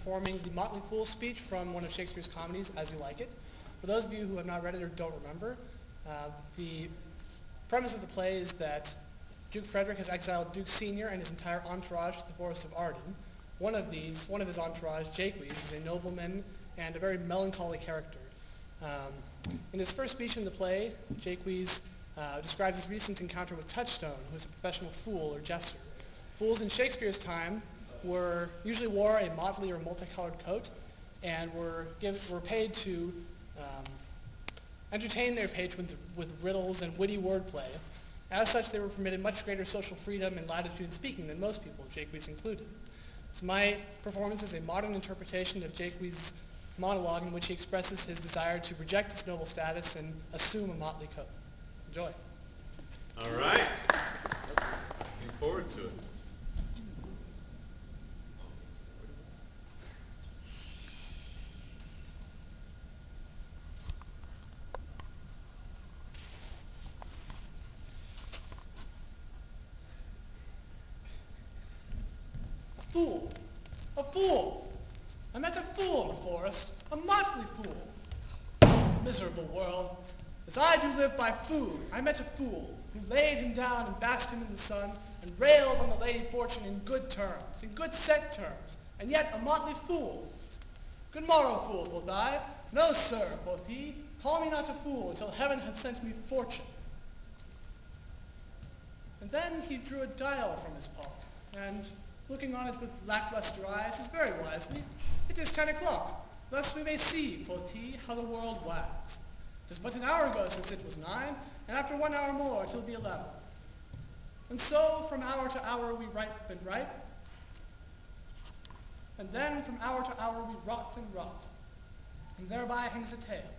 performing the Motley Fool speech from one of Shakespeare's comedies, As You Like It. For those of you who have not read it or don't remember, the premise of the play is that Duke Frederick has exiled Duke Senior and his entire entourage to the Forest of Arden. One of his entourage, Jaques, is a nobleman and a very melancholy character. In his first speech in the play, Jaques describes his recent encounter with Touchstone, who is a professional fool or jester. Fools in Shakespeare's time usually wore a motley or multicolored coat and were paid to entertain their patrons with riddles and witty wordplay. As such, they were permitted much greater social freedom and latitude in speaking than most people, Jaques included. So my performance is a modern interpretation of Jaques' monologue in which he expresses his desire to reject his noble status and assume a motley coat. Enjoy. All right. Looking forward to it. Fool! A fool! I met a fool in the forest, a motley fool. Miserable world! As I do live by food, I met a fool who laid him down and basked him in the sun and railed on the Lady Fortune in good terms, in good set terms, and yet a motley fool. Good morrow, fool, quoth I. No, sir, quoth he, call me not a fool until heaven hath sent me fortune. And then he drew a dial from his pocket, and looking on it with lackluster eyes, says very wisely, "It is 10 o'clock. Thus we may see," quoth he, "how the world wags. 'Tis but an hour ago since it was 9, and after 1 hour more it'll be 11. And so from hour to hour we ripe and ripe, and then from hour to hour we rot and rot, and thereby hangs a tale.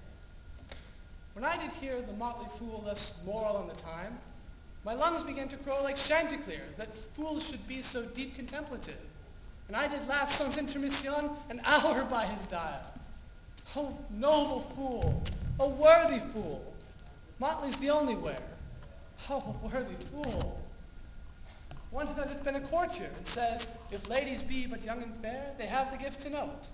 When I did hear the motley fool thus moral on the time, my lungs began to crow like Chanticleer, that fools should be so deep contemplative. And I did laugh sans intermission an hour by his dial. O noble fool! O worthy fool! Motley's the only wear. O worthy fool! One that hath been a courtier, and says, if ladies be but young and fair, they have the gift to know it.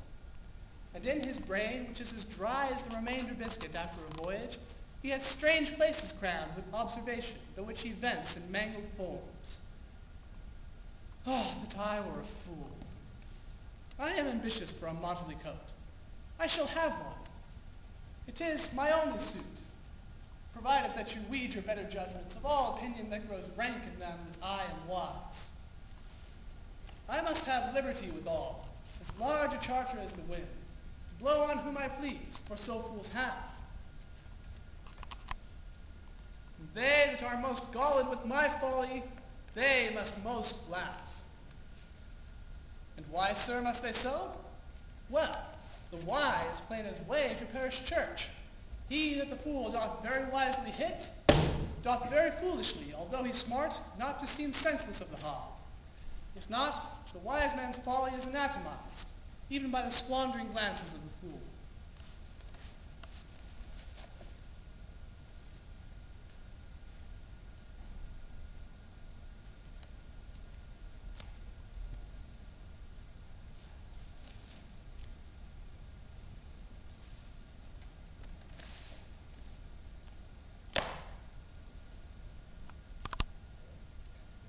And in his brain, which is as dry as the remainder biscuit after a voyage, he hath strange places crammed with observation, the which he vents in mangled forms. Oh, that I were a fool! I am ambitious for a motley coat. I shall have one. It is my only suit, provided that you weed your better judgments of all opinion that grows rank in them that I am wise. I must have liberty withal, as large a charter as the wind, to blow on whom I please, for so fools have. And they that are most galled with my folly, they must most laugh. And why, sir, must they so? Well, the why is plain as way to parish church. He that the fool doth very wisely hit, doth very foolishly, although he smart, not to seem senseless of the hog. If not, the wise man's folly is anatomized, even by the squandering glances of the fool.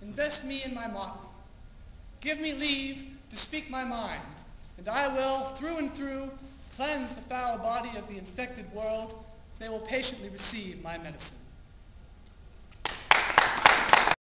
Invest me in my motley. Give me leave to speak my mind, and I will, through and through, cleanse the foul body of the infected world, if they will patiently receive my medicine.